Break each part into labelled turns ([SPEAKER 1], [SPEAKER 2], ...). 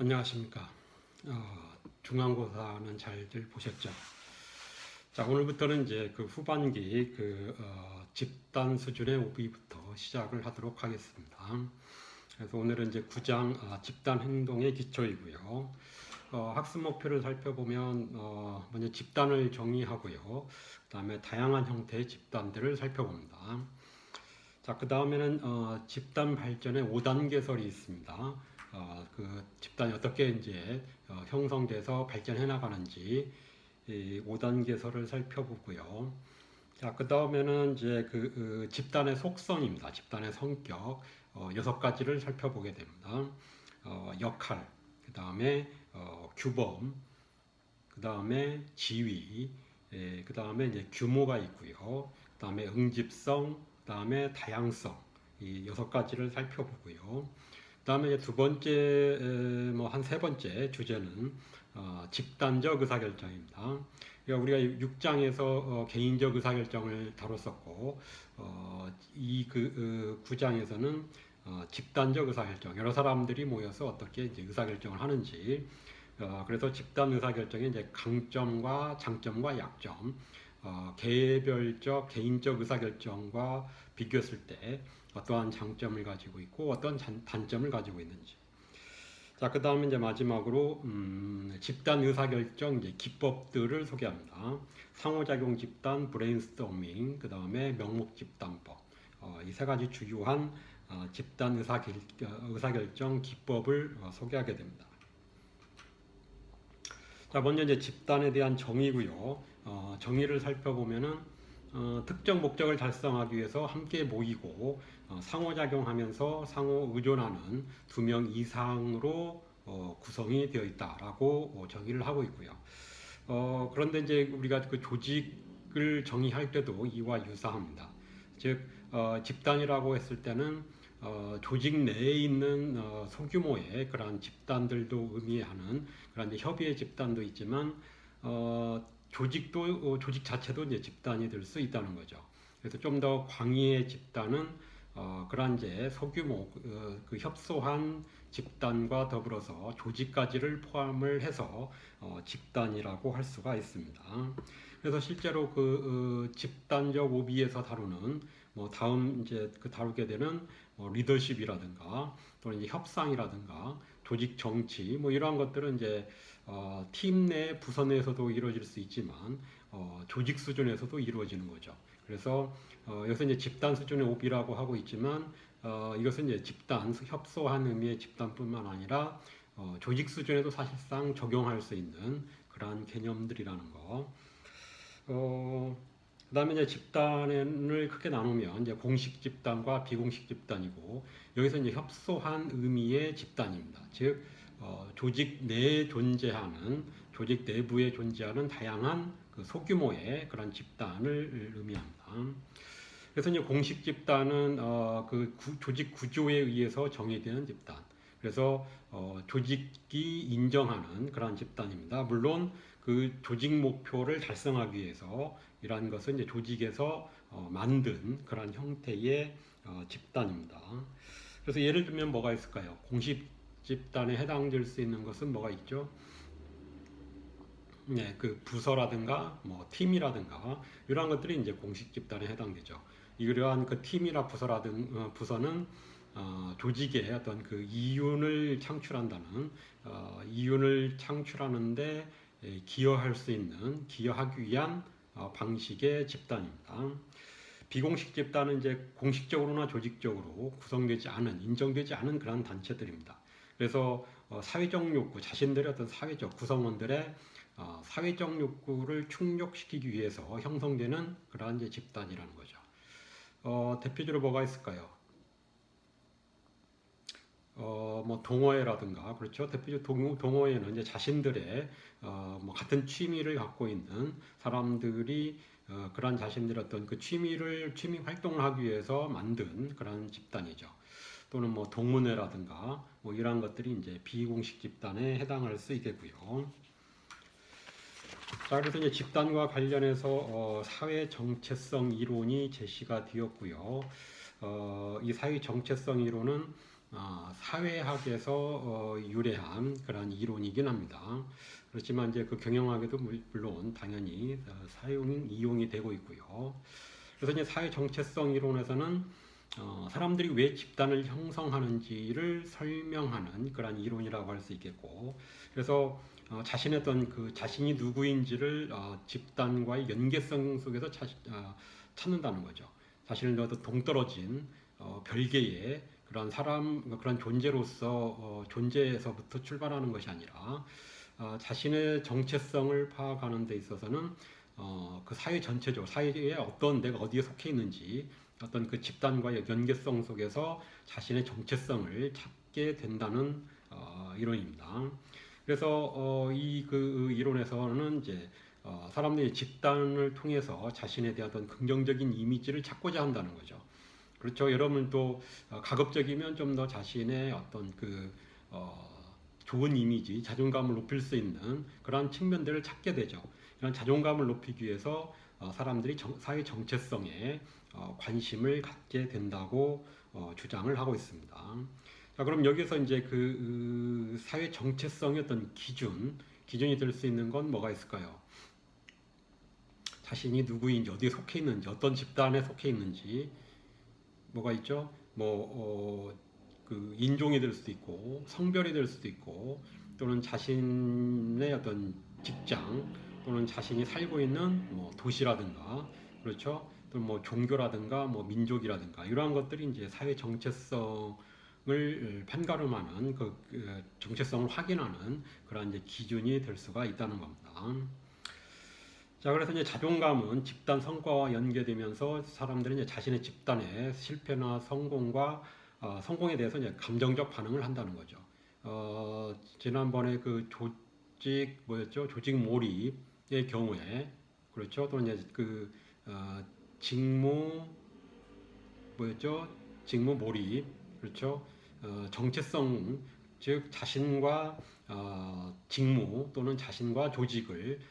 [SPEAKER 1] 안녕하십니까. 중간고사는 잘들 보셨죠? 자, 오늘부터는 이제 그 후반기 집단 수준의 오비부터 시작을 하도록 하겠습니다. 그래서 오늘은 이제 9장 집단 행동의 기초이고요. 학습 목표를 살펴보면 먼저 집단을 정의하고요. 그다음에 다양한 형태의 집단들을 살펴봅니다. 자, 그 다음에는 집단 발전의 5단계설이 있습니다. 그 집단이 어떻게 이제 형성돼서 발전해 나가는지 이 5단계설을 살펴보고요. 자, 그 다음에는 이제 그 집단의 속성입니다. 집단의 성격 6가지를 살펴보게 됩니다. 역할, 그 다음에 규범, 그 다음에 지위, 그 다음에 이제 규모가 있고요. 그 다음에 응집성, 그 다음에 다양성, 이 6가지를 살펴보고요. 그 다음에 두 번째, 한 세 번째 주제는 집단적 의사결정입니다. 그러니까 우리가 6장에서 개인적 의사결정을 다뤘었고, 이 9장에서는 집단적 의사결정, 여러 사람들이 모여서 어떻게 이제 의사결정을 하는지, 그래서 집단 의사결정의 이제 강점과 장점과 약점, 개별적, 개인적 의사결정과 비교했을 때 어떠한 장점을 가지고 있고 어떤 단점을 가지고 있는지. 자, 그 다음에 이제 마지막으로 집단 의사결정 이제 기법들을 소개합니다. 상호작용 집단, 브레인스토밍, 그 다음에 명목 집단법. 이 세 가지 주요한 집단 의사결정 기법을 소개하게 됩니다. 자, 먼저 이제 집단에 대한 정의고요. 정의를 살펴보면은 특정 목적을 달성하기 위해서 함께 모이고 상호작용하면서 상호 의존하는 2명 이상으로 구성이 되어 있다라고 정의를 하고 있고요. 그런데 이제 우리가 그 조직을 정의할 때도 이와 유사합니다. 즉 집단이라고 했을 때는 조직 내에 있는 소규모의 그러한 집단들도 의미하는 그런 협의의 집단도 있지만 조직 자체도 이제 집단이 될 수 있다는 거죠. 그래서 좀 더 광의의 집단은 그러한 이제 소규모 그 협소한 집단과 더불어서 조직까지를 포함을 해서 집단이라고 할 수가 있습니다. 그래서 실제로 집단적 오비에서 다루는 다음 이제 다루게 되는 리더십이라든가 또는 이제 협상이라든가 조직 정치 이러한 것들은 이제 팀 내 부서 내에서도 이루어질 수 있지만 조직 수준에서도 이루어지는 거죠. 그래서 여기서 이제 집단 수준의 오비라고 하고 있지만 이것은 이제 집단 협소한 의미의 집단뿐만 아니라 조직 수준에도 사실상 적용할 수 있는 그러한 개념들이라는 거. 그다음에 이제 집단을 크게 나누면 이제 공식 집단과 비공식 집단이고 여기서 이제 협소한 의미의 집단입니다. 즉 조직 내에 존재하는 조직 내부에 존재하는 다양한 그 소규모의 그런 집단을 의미합니다. 그래서 이제 공식 집단은 조직 구조에 의해서 정의되는 집단. 그래서 조직이 인정하는 그런 집단입니다. 물론 그 조직 목표를 달성하기 위해서 이러한 것은 이제 조직에서 만든 그런 형태의 집단입니다. 그래서 예를 들면 뭐가 있을까요? 공식 집단에 해당될 수 있는 것은 뭐가 있죠? 네, 그 부서라든가 팀이라든가 이러한 것들이 이제 공식 집단에 해당되죠. 이러한 그 팀이나 부서는 조직의 어떤 그 이윤을 창출한다는 이윤을 창출하는데 기여할 수 있는 기여하기 위한 방식의 집단입니다. 비공식 집단은 이제 공식적으로나 조직적으로 구성되지 않은 인정되지 않은 그런 단체들입니다. 그래서 사회적 욕구 자신들의 어떤 사회적 구성원들의 사회적 욕구를 충족시키기 위해서 형성되는 그러한 이제 집단이라는 거죠. 대표적으로 뭐가 있을까요? 동호회라든가 그렇죠. 대표적으로 동호회는 이제 자신들의 같은 취미를 갖고 있는 사람들이 그런 자신들의 어떤 그 취미 활동을 하기 위해서 만든 그런 집단이죠. 또는 동문회라든가 이러한 것들이 이제 비공식 집단에 해당할 수 있겠고요. 자, 그래서 이제 집단과 관련해서 사회 정체성 이론이 제시가 되었고요. 이 사회 정체성 이론은 사회학에서 유래한 그런 이론이긴 합니다. 그렇지만 이제 그 경영학에도 물론 당연히 이용이 되고 있고요. 그래서 이제 사회 정체성 이론에서는 사람들이 왜 집단을 형성하는지를 설명하는 그런 이론이라고 할 수 있겠고, 그래서 자신의 어떤 그 자신이 누구인지를 집단과의 연계성 속에서 찾는다는 거죠. 자신을 어떤 동떨어진 별개의 그런 그런 존재로서 존재에서부터 출발하는 것이 아니라 자신의 정체성을 파악하는 데 있어서는 그 사회 전체적으로 사회에 어떤 내가 어디에 속해 있는지 어떤 그 집단과의 연계성 속에서 자신의 정체성을 찾게 된다는 이론입니다. 그래서 이 그 이론에서는 이제 사람들이 집단을 통해서 자신에 대한 어떤 긍정적인 이미지를 찾고자 한다는 거죠. 그렇죠. 여러분도 가급적이면 좀 더 자신의 어떤 좋은 이미지, 자존감을 높일 수 있는 그런 측면들을 찾게 되죠. 이런 자존감을 높이기 위해서 사람들이 사회 정체성에 관심을 갖게 된다고 주장을 하고 있습니다. 자, 그럼 여기서 이제 그 사회 정체성의 어떤 기준이 될 수 있는 건 뭐가 있을까요? 자신이 누구인지, 어디에 속해 있는지, 어떤 집단에 속해 있는지, 뭐가 있죠? 그 인종이 될 수도 있고, 성별이 될 수도 있고, 또는 자신의 어떤 직장, 또는 자신이 살고 있는 뭐 도시라든가, 그렇죠? 또 뭐 종교라든가, 뭐 민족이라든가, 이러한 것들이 이제 사회 정체성을 판가름하는 그 정체성을 확인하는 그런 이제 기준이 될 수가 있다는 겁니다. 자, 그래서 이제 자존감은 집단 성과와 연계되면서 사람들은 이제 자신의 집단의 실패나 성공에 대해서 이제 감정적 반응을 한다는 거죠. 지난번에 그 조직 몰입의 경우에 그렇죠. 또는 이제 직무 직무 몰입 그렇죠. 정체성 즉 자신과 직무 또는 자신과 조직을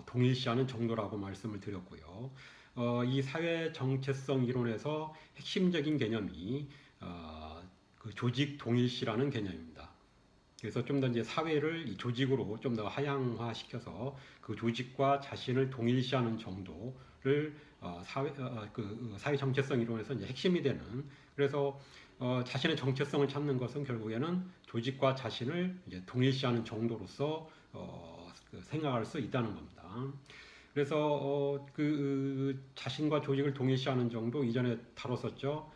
[SPEAKER 1] 동일시하는 정도라고 말씀을 드렸고요. 이 사회 정체성 이론에서 핵심적인 개념이 그 조직 동일시라는 개념입니다. 그래서 좀 더 이제 사회를 이 조직으로 좀 더 하향화시켜서 그 조직과 자신을 동일시하는 정도를 사회 정체성 이론에서 이제 핵심이 되는 그래서 자신의 정체성을 찾는 것은 결국에는 조직과 자신을 이제 동일시하는 정도로서 생각할 수 있다는 겁니다. 그래서 자신과 조직을 동일시하는 정도 이전에 다뤘었죠.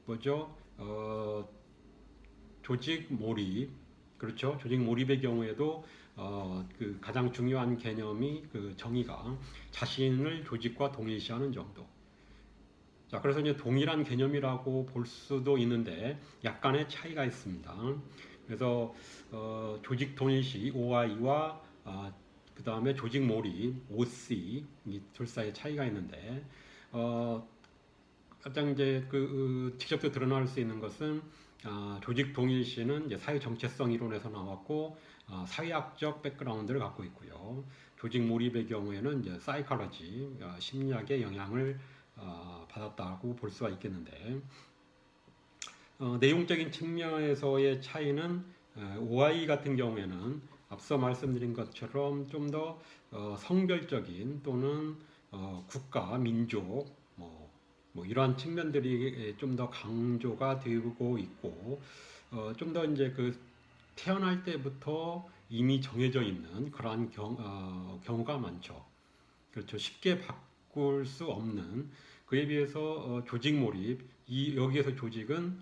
[SPEAKER 1] 뭐죠? 조직 몰입, 그렇죠? 조직 몰입의 경우에도 그 가장 중요한 개념이 그 정의가 자신을 조직과 동일시하는 정도. 자, 그래서 이제 동일한 개념이라고 볼 수도 있는데 약간의 차이가 있습니다. 그래서 조직 동일시 OI와 그 다음에 조직 몰입 OC 이 둘 사이의 차이가 있는데 가장 이제 직접적으로 드러날 수 있는 것은 조직 동일시는 이제 사회 정체성 이론에서 나왔고 사회학적 백그라운드를 갖고 있고요. 조직 몰입의 경우에는 이제 사이콜로지 심리학의 영향을 받았다고 볼 수가 있겠는데 내용적인 측면에서의 차이는 OI 같은 경우에는 앞서 말씀드린 것처럼 좀 더 성별적인 또는 국가, 민족 뭐 이러한 측면들이 좀 더 강조가 되고 있고 좀 더 이제 태어날 때부터 이미 정해져 있는 그러한 경우가 많죠. 그렇죠. 쉽게 바꿀 수 없는 그에 비해서 조직 몰입 여기에서 조직은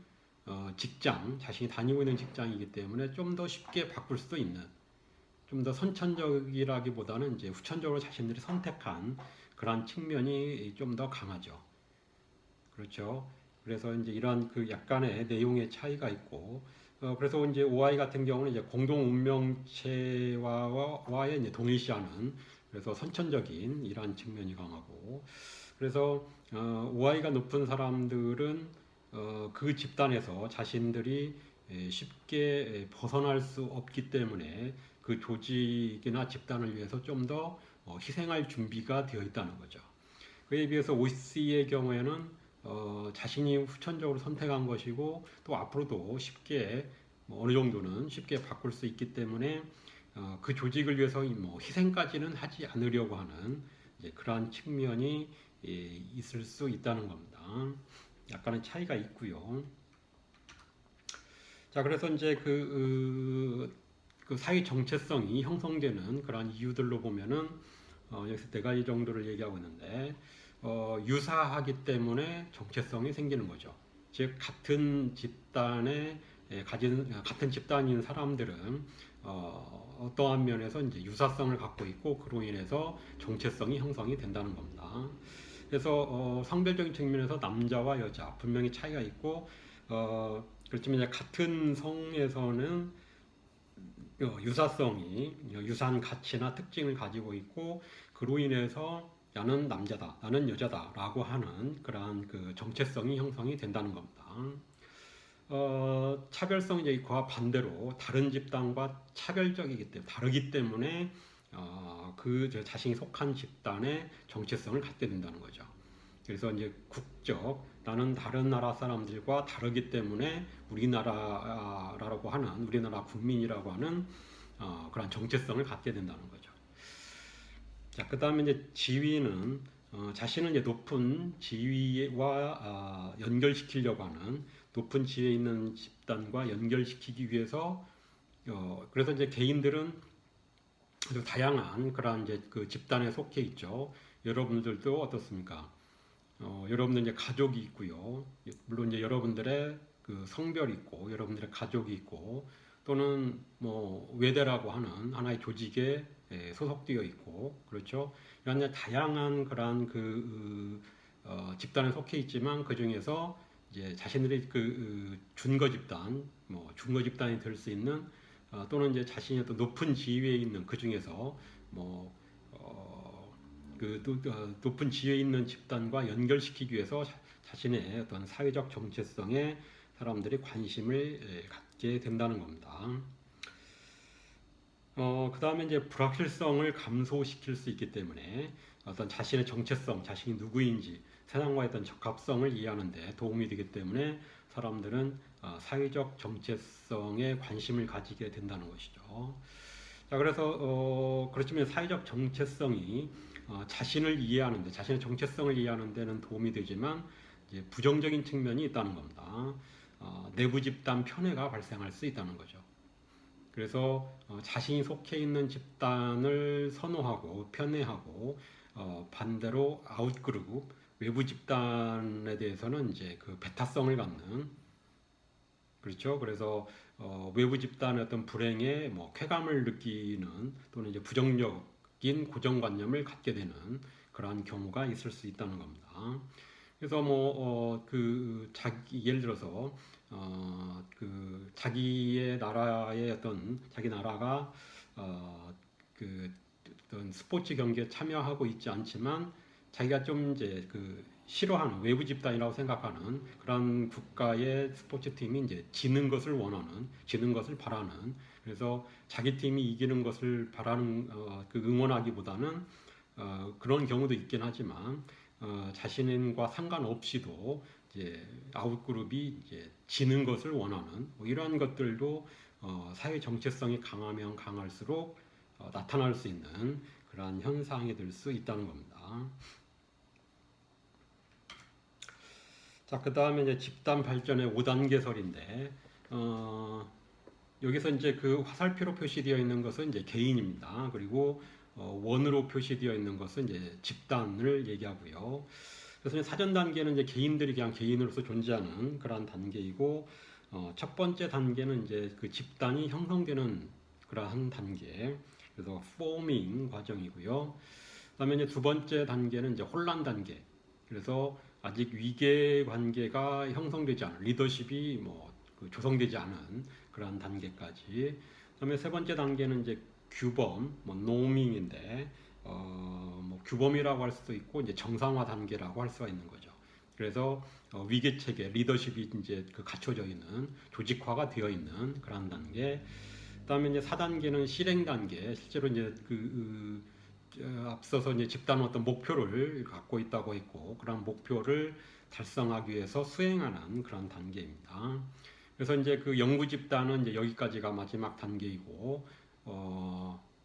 [SPEAKER 1] 직장 자신이 다니고 있는 직장이기 때문에 좀 더 쉽게 바꿀 수도 있는 좀 더 선천적이라기보다는 이제 후천적으로 자신들이 선택한 그런 측면이 좀 더 강하죠. 그렇죠. 그래서 이제 이러한 약간의 내용의 차이가 있고, 그래서 이제 OI 같은 경우는 이제 공동 운명체와의 이제 동일시하는 그래서 선천적인 이러한 측면이 강하고, 그래서 OI가 높은 사람들은 그 집단에서 자신들이 쉽게 벗어날 수 없기 때문에 그 조직이나 집단을 위해서 좀 더 희생할 준비가 되어 있다는 거죠. 그에 비해서 OC의 경우에는 자신이 후천적으로 선택한 것이고 또 앞으로도 쉽게 뭐 어느 정도는 쉽게 바꿀 수 있기 때문에 그 조직을 위해서 뭐 희생까지는 하지 않으려고 하는 이제 그러한 측면이 있을 수 있다는 겁니다. 약간의 차이가 있고요. 자, 그래서 이제 그 사회 정체성이 형성되는 그러한 이유들로 보면은 여기서 네 가지 정도를 얘기하고 있는데 유사하기 때문에 정체성이 생기는 거죠. 즉 같은 집단에 가진 같은 집단인 사람들은 어떠한 면에서 이제 유사성을 갖고 있고 그로 인해서 정체성이 형성이 된다는 겁니다. 그래서 성별적인 측면에서 남자와 여자 분명히 차이가 있고 그렇지만 이제 같은 성에서는 유사성이 유사한 가치나 특징을 가지고 있고 그로 인해서 나는 남자다, 나는 여자다라고 하는 그러한 그 정체성이 형성이 된다는 겁니다. 차별성 이제 그와 반대로 다른 집단과 차별적이기 때문에 다르기 때문에 그 자신이 속한 집단의 정체성을 갖게 된다는 거죠. 그래서 이제 국적 나는 다른 나라 사람들과 다르기 때문에 우리나라라고 하는 우리나라 국민이라고 하는 그런 정체성을 갖게 된다는 거죠. 자, 그 다음에 이제 지위는 자신을 이제 높은 지위와 연결시키려고 하는 높은 지위에 있는 집단과 연결시키기 위해서 그래서 이제 개인들은 아주 다양한 그런 이제 그 집단에 속해 있죠. 여러분들도 어떻습니까? 여러분들 이제 가족이 있고요. 물론 이제 여러분들의 그 성별이 있고, 여러분들의 가족이 있고, 또는 뭐 외대라고 하는 하나의 조직에 소속되어 있고, 그렇죠. 이런 다양한 그러한 집단에 속해 있지만 그 중에서 이제 자신들이 준거 집단, 뭐 중거 집단이 될 수 있는 또는 이제 자신이 어떤 높은 지위에 있는 그 중에서 뭐 높은 지위에 있는 집단과 연결시키기 위해서 자신의 어떤 사회적 정체성에 사람들이 관심을 갖게 된다는 겁니다. 그 다음에 이제 불확실성을 감소시킬 수 있기 때문에 어떤 자신의 정체성, 자신이 누구인지 세상과의 어떤 적합성을 이해하는 데 도움이 되기 때문에 사람들은 사회적 정체성에 관심을 가지게 된다는 것이죠. 자, 그래서 그렇지만 사회적 정체성이 자신을 이해하는데, 자신의 정체성을 이해하는 데는 도움이 되지만 이제 부정적인 측면이 있다는 겁니다. 내부 집단 편애가 발생할 수 있다는 거죠. 그래서 자신이 속해 있는 집단을 선호하고 편애하고 반대로 아웃그룹 외부 집단에 대해서는 이제 그 배타성을 갖는 그렇죠. 그래서 외부 집단의 어떤 불행에 뭐 쾌감을 느끼는 또는 이제 부정적인 고정관념을 갖게 되는 그러한 경우가 있을 수 있다는 겁니다. 그래서 자기 예를 들어서 자기의 나라의 어떤 자기 나라가 어떤 스포츠 경기에 참여하고 있지 않지만 자기가 좀 이제 싫어하는 외부 집단이라고 생각하는 그런 국가의 스포츠 팀이 이제 지는 것을 원하는, 지는 것을 바라는, 그래서 자기 팀이 이기는 것을 바라는 응원하기보다는 그런 경우도 있긴 하지만 자신과 상관없이도 이제 아웃그룹이 이제 지는 것을 원하는 뭐 이러한 것들도 사회 정체성이 강하면 강할수록 나타날 수 있는 그러한 현상이 될 수 있다는 겁니다. 자, 그 다음에 이제 집단 발전의 5단계설인데, 여기서 이제 그 화살표로 표시되어 있는 것은 이제 개인입니다. 그리고 원으로 표시되어 있는 것은 이제 집단을 얘기하고요. 그래서 사전 단계는 이제 개인들이 그냥 개인으로서 존재하는 그러한 단계이고, 첫 번째 단계는 이제 그 집단이 형성되는 그러한 단계. 그래서 forming 과정이고요. 그다음에 이제 두 번째 단계는 이제 혼란 단계. 그래서 아직 위계 관계가 형성되지 않은 리더십이 조성되지 않은 그러한 단계까지. 그다음에 세 번째 단계는 이제 규범, 노밍인데 규범이라고 할 수도 있고 이제 정상화 단계라고 할 수가 있는 거죠. 그래서 위계 체계, 리더십이 이제 갖춰져 있는 조직화가 되어 있는 그러한 단계. 그다음에 이제 4단계는 실행 단계. 실제로 이제 앞서서 이제 집단은 어떤 목표를 갖고 있다고 했고, 그런 목표를 달성하기 위해서 수행하는 그런 단계입니다. 그래서 이제 그 영구 집단은 이제 여기까지가 마지막 단계이고,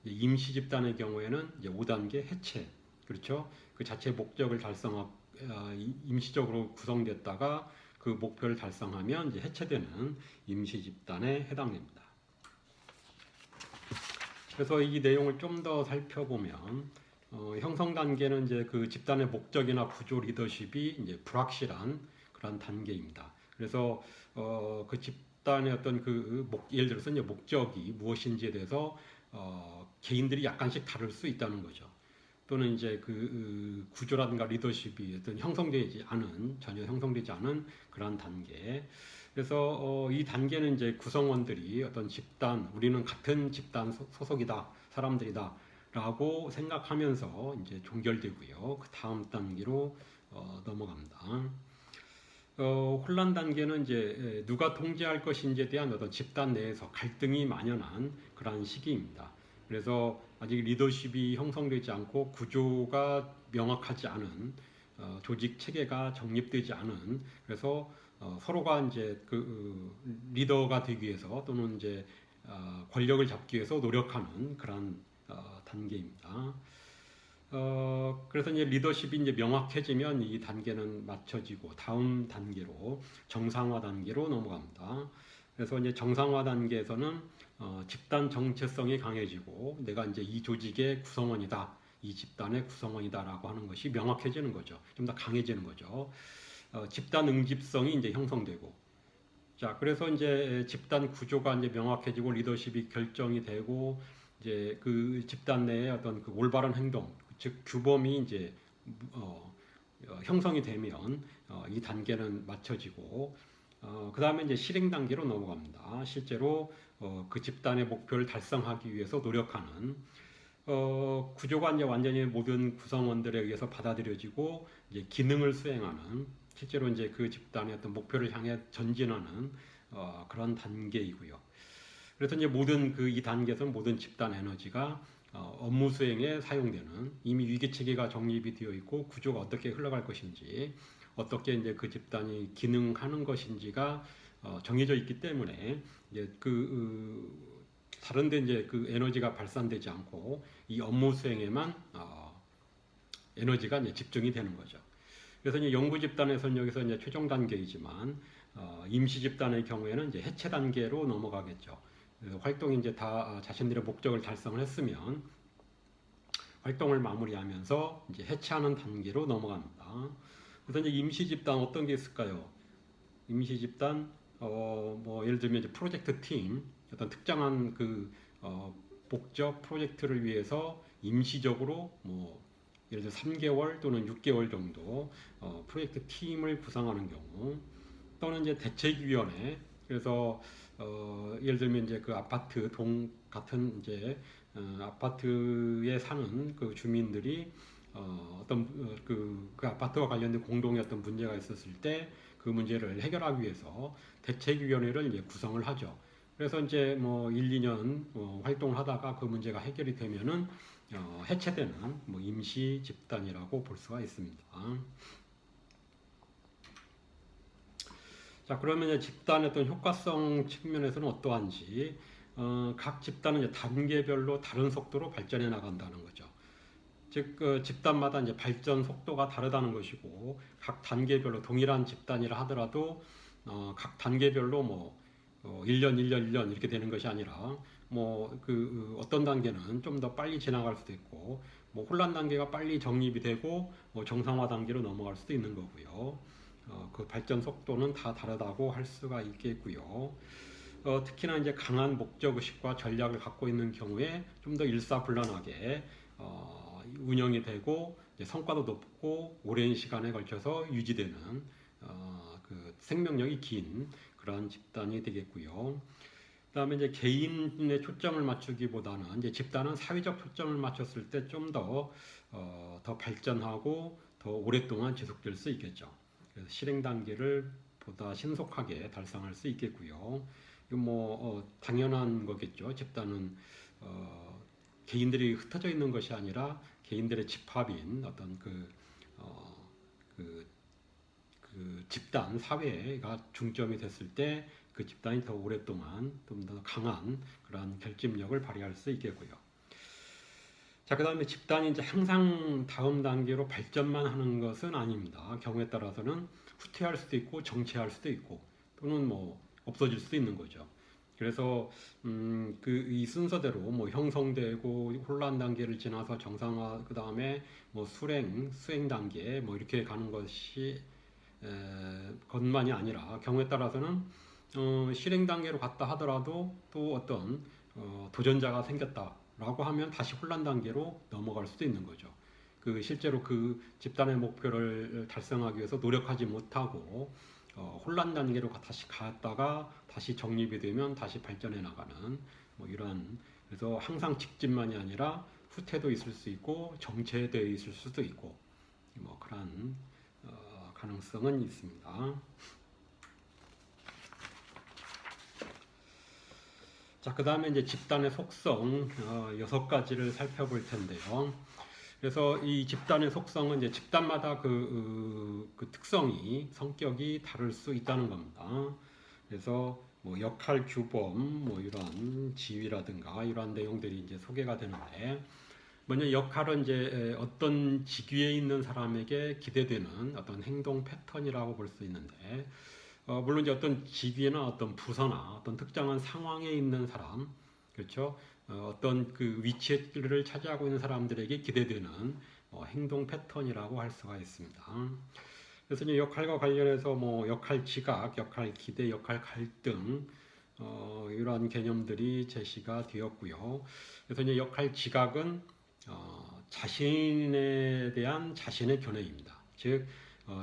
[SPEAKER 1] 임시 집단의 경우에는 이제 5단계 해체, 그렇죠? 그 자체 목적을 임시적으로 구성됐다가 그 목표를 달성하면 이제 해체되는 임시 집단에 해당됩니다. 그래서 이 내용을 좀 더 살펴보면 형성 단계는 이제 그 집단의 목적이나 구조 리더십이 이제 불확실한 그런 단계입니다. 그래서 그 집단의 어떤 예를 들어서 이제 목적이 무엇인지에 대해서 개인들이 약간씩 다를 수 있다는 거죠. 또는 이제 그 구조라든가 리더십이 어떤 전혀 형성되지 않은 그러한 단계. 그래서 이 단계는 이제 구성원들이 어떤 집단, 우리는 같은 집단 소속이다, 사람들이다, 라고 생각하면서 이제 종결되고요. 그 다음 단계로 넘어갑니다. 혼란 단계는 이제 누가 통제할 것인지에 대한 어떤 집단 내에서 갈등이 만연한 그러한 시기입니다. 그래서 아직 리더십이 형성되지 않고 구조가 명확하지 않은 조직 체계가 정립되지 않은, 그래서 서로가 이제 리더가 되기 위해서 또는 이제 권력을 잡기 위해서 노력하는 그런 단계입니다. 그래서 이제 리더십이 이제 명확해지면 이 단계는 맞춰지고 다음 단계로 정상화 단계로 넘어갑니다. 그래서 이제 정상화 단계에서는 집단 정체성이 강해지고 내가 이제 이 조직의 구성원이다, 이 집단의 구성원이다라고 하는 것이 명확해지는 거죠. 좀 더 강해지는 거죠. 집단 응집성이 이제 형성되고, 자, 그래서 이제 집단 구조가 이제 명확해지고 리더십이 결정이 되고 이제 그 집단 내에 어떤 그 올바른 행동, 즉 규범이 이제 형성이 되면 이 단계는 맞춰지고 그 다음에 이제 실행 단계로 넘어갑니다. 실제로 그 집단의 목표를 달성하기 위해서 노력하는 구조가 이제 완전히 모든 구성원들에 의해서 받아들여지고 이제 기능을 수행하는, 실제로 이제 그 집단의 어떤 목표를 향해 전진하는 그런 단계이고요. 그래서 이제 이 단계에서는 모든 집단 에너지가 업무 수행에 사용되는, 이미 위기 체계가 정립이 되어 있고 구조가 어떻게 흘러갈 것인지, 어떻게 이제 그 집단이 기능하는 것인지가 정해져 있기 때문에 이제 다른데 이제 그 에너지가 발산되지 않고 이 업무 수행에만 에너지가 이제 집중이 되는 거죠. 그래서 이제 연구 집단에서는 여기서 이제 최종 단계이지만 임시 집단의 경우에는 이제 해체 단계로 넘어가겠죠. 활동이 이제 다 자신들의 목적을 달성을 했으면 활동을 마무리하면서 이제 해체하는 단계로 넘어갑니다. 그래서 이제 임시 집단 어떤 게 있을까요? 임시 집단 뭐 예를 들면 이제 프로젝트 팀, 어떤 특정한 목적 프로젝트를 위해서 임시적으로 뭐 예를 들어 3개월 또는 6개월 정도 프로젝트 팀을 구성하는 경우, 또는 이제 대책위원회, 그래서 예를 들면 이제 그 아파트 같은 이제 아파트에 사는 그 주민들이 그 아파트와 관련된 공동의 어떤 문제가 있었을 때 그 문제를 해결하기 위해서 대책위원회를 이제 구성을 하죠. 그래서 이제 뭐 1, 2년 활동을 하다가 그 문제가 해결이 되면은 해체되는 뭐 임시 집단이라고 볼 수가 있습니다. 자, 그러면 이제 집단의 어떤 효과성 측면에서는 어떠한지, 각 집단은 이제 단계별로 다른 속도로 발전해 나간다는 거죠. 즉, 그 집단마다 이제 발전 속도가 다르다는 것이고, 각 단계별로 동일한 집단이라 하더라도 각 단계별로 뭐 1년, 1년, 1년 이렇게 되는 것이 아니라 어떤 단계는 좀 더 빨리 지나갈 수도 있고, 뭐 혼란 단계가 빨리 정립이 되고 뭐 정상화 단계로 넘어갈 수도 있는 거고요. 그 발전 속도는 다 다르다고 할 수가 있겠고요. 특히나 이제 강한 목적 의식과 전략을 갖고 있는 경우에 좀 더 일사불란하게 운영이 되고 성과도 높고 오랜 시간에 걸쳐서 유지되는 그 생명력이 긴 그러한 집단이 되겠고요. 그다음에 이제 개인의 초점을 맞추기보다는 이제 집단은 사회적 초점을 맞췄을 때 좀 더 발전하고 더 오랫동안 지속될 수 있겠죠. 그래서 실행 단계를 보다 신속하게 달성할 수 있겠고요. 이건 뭐 당연한 거겠죠. 집단은 개인들이 흩어져 있는 것이 아니라 개인들의 집합인 어떤 그 집단 사회가 중점이 됐을 때 그 집단이 더 오랫동안 좀 더 강한 그러한 결집력을 발휘할 수 있겠고요. 자, 그 다음에 집단이 이제 항상 다음 단계로 발전만 하는 것은 아닙니다. 경우에 따라서는 후퇴할 수도 있고 정체할 수도 있고 또는 뭐 없어질 수도 있는 거죠. 그래서 그 이 순서대로 뭐 형성되고 혼란 단계를 지나서 정상화, 그 다음에 뭐 수행 단계 뭐 이렇게 가는 것이 것만이 아니라 경우에 따라서는 실행 단계로 갔다 하더라도 또 어떤 도전자가 생겼다라고 하면 다시 혼란 단계로 넘어갈 수도 있는 거죠. 그 실제로 그 집단의 목표를 달성하기 위해서 노력하지 못하고 혼란 단계로 다시 갔다가 다시 정립이 되면 다시 발전해 나가는 뭐 이런, 그래서 항상 직진만이 아니라 후퇴도 있을 수 있고 정체되어 있을 수도 있고 뭐 그런 가능성은 있습니다. 자, 그 다음에 이제 집단의 속성 6가지를 살펴볼 텐데요. 그래서 이 집단의 속성은 이제 집단마다 그 특성이, 성격이 다를 수 있다는 겁니다. 그래서 뭐 역할 규범, 뭐 이런 지위라든가 이러한 내용들이 이제 소개가 되는데, 먼저 역할은 이제 어떤 직위에 있는 사람에게 기대되는 어떤 행동 패턴이라고 볼 수 있는데, 물론 이제 어떤 직위나 어떤 부서나 어떤 특정한 상황에 있는 사람, 그렇죠? 어떤 그 위치를 차지하고 있는 사람들에게 기대되는 행동 패턴이라고 할 수가 있습니다. 그래서 이제 역할과 관련해서 뭐 역할 지각, 역할 기대, 역할 갈등 이러한 개념들이 제시가 되었고요. 그래서 이제 역할 지각은 자신에 대한 자신의 견해입니다. 즉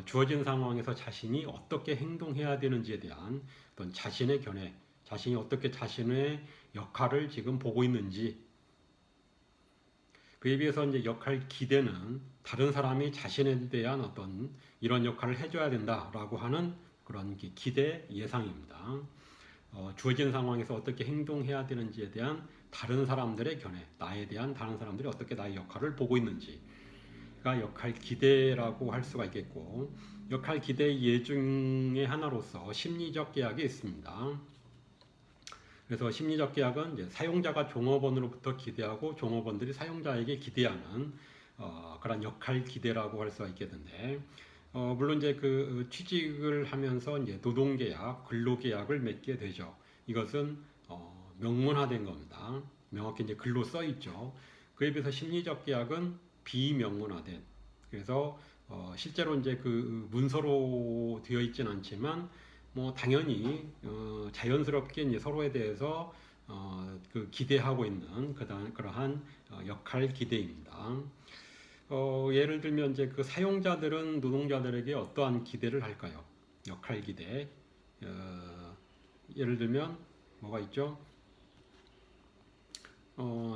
[SPEAKER 1] 주어진 상황에서 자신이 어떻게 행동해야 되는지에 대한 어떤 자신의 견해, 자신이 어떻게 자신의 역할을 지금 보고 있는지, 그에 비해서 이제 역할 기대는 다른 사람이 자신에 대한 어떤 이런 역할을 해줘야 된다라고 하는 그런 기대 예상입니다. 주어진 상황에서 어떻게 행동해야 되는지에 대한 다른 사람들의 견해, 나에 대한 다른 사람들이 어떻게 나의 역할을 보고 있는지가 역할 기대라고 할 수가 있겠고, 역할 기대 예 중의 하나로서 심리적 계약이 있습니다. 그래서 심리적 계약은 이제 사용자가 종업원으로부터 기대하고 종업원들이 사용자에게 기대하는 그런 역할 기대라고 할 수가 있겠는데, 물론 이제 그 취직을 하면서 이제 노동계약, 근로계약을 맺게 되죠. 이것은 명문화된 겁니다. 명확히 이제 글로 써 있죠. 그에 비해서 심리적 계약은 비명문화된. 그래서 실제로 이제 그 문서로 되어 있지는 않지만 뭐 당연히 자연스럽게 이제 서로에 대해서 그 기대하고 있는 그러한 역할 기대입니다. 예를 들면 이제 그 사용자들은 노동자들에게 어떠한 기대를 할까요? 역할 기대. 예를 들면 뭐가 있죠?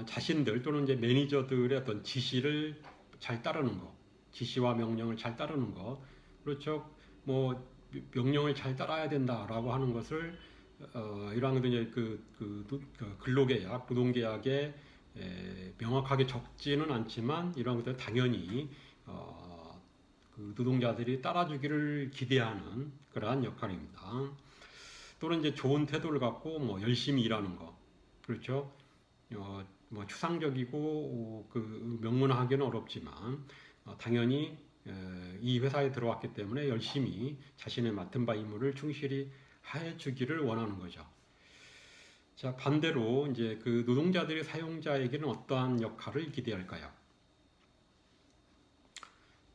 [SPEAKER 1] 자신들 또는 이제 매니저들의 어떤 지시를 잘 따르는 것, 지시와 명령을 잘 따르는 것, 그렇죠? 뭐 명령을 잘 따라야 된다라고 하는 것을 이러한 이제 그 근로계약, 노동계약에 명확하게 적지는 않지만 이러한 것들 당연히 그 노동자들이 따라주기를 기대하는 그러한 역할입니다. 또는 이제 좋은 태도를 갖고 뭐 열심히 일하는 것, 그렇죠? 뭐 추상적이고 그 명문화하기는 어렵지만 당연히 이 회사에 들어왔기 때문에 열심히 자신의 맡은 바 임무를 충실히 해주기를 원하는 거죠. 자, 반대로 이제 그 노동자들이 사용자에게는 어떠한 역할을 기대할까요?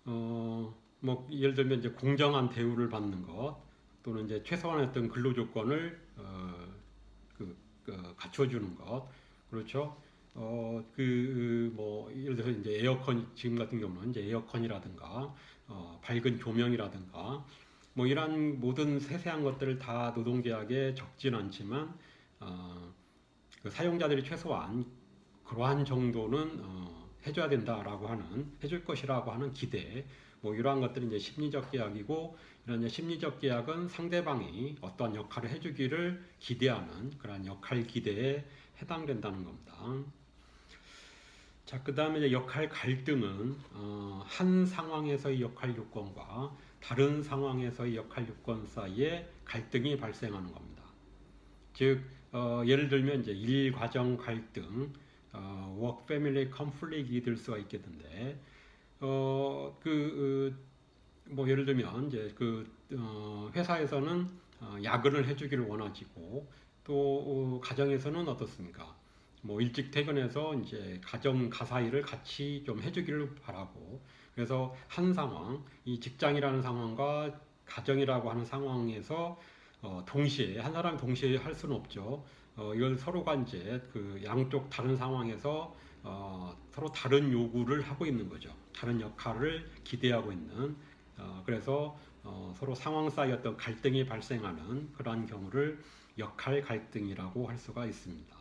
[SPEAKER 1] 뭐 예를 들면 이제 공정한 대우를 받는 것, 또는 이제 최소한의 어떤 근로 조건을 갖춰주는 것, 그렇죠? 뭐 예를 들어서 이제 에어컨, 지금 같은 경우는 이제 에어컨이라든가 밝은 조명이라든가 뭐 이러한 모든 세세한 것들을 다 노동계약에 적지는 않지만 그 사용자들이 최소한 그러한 정도는 해줘야 된다라고 하는, 해줄 것이라고 하는 기대, 뭐 이러한 것들이 이제 심리적 계약이고, 이런 이제 심리적 계약은 상대방이 어떠한 역할을 해주기를 기대하는 그러한 역할 기대에 해당된다는 겁니다. 자, 그 다음에 역할 갈등은 한 상황에서의 역할 요건과 다른 상황에서의 역할 요건 사이에 갈등이 발생하는 겁니다. 즉 예를 들면 이제 일과정 갈등, work family conflict이 될 수가 있겠는데 뭐 예를 들면 이제 회사에서는 야근을 해주기를 원하지고 또 가정에서는 어떻습니까? 뭐 일찍 퇴근해서 이제 가정 가사 일을 같이 좀 해주기를 바라고, 그래서 한 상황, 이 직장이라는 상황과 가정이라고 하는 상황에서 동시에 한 사람 동시에 할 수는 없죠. 이걸 서로가 이제 그 양쪽 다른 상황에서 서로 다른 요구를 하고 있는 거죠. 다른 역할을 기대하고 있는. 그래서 서로 상황 사이 어떤 갈등이 발생하는 그러한 경우를 역할 갈등이라고 할 수가 있습니다.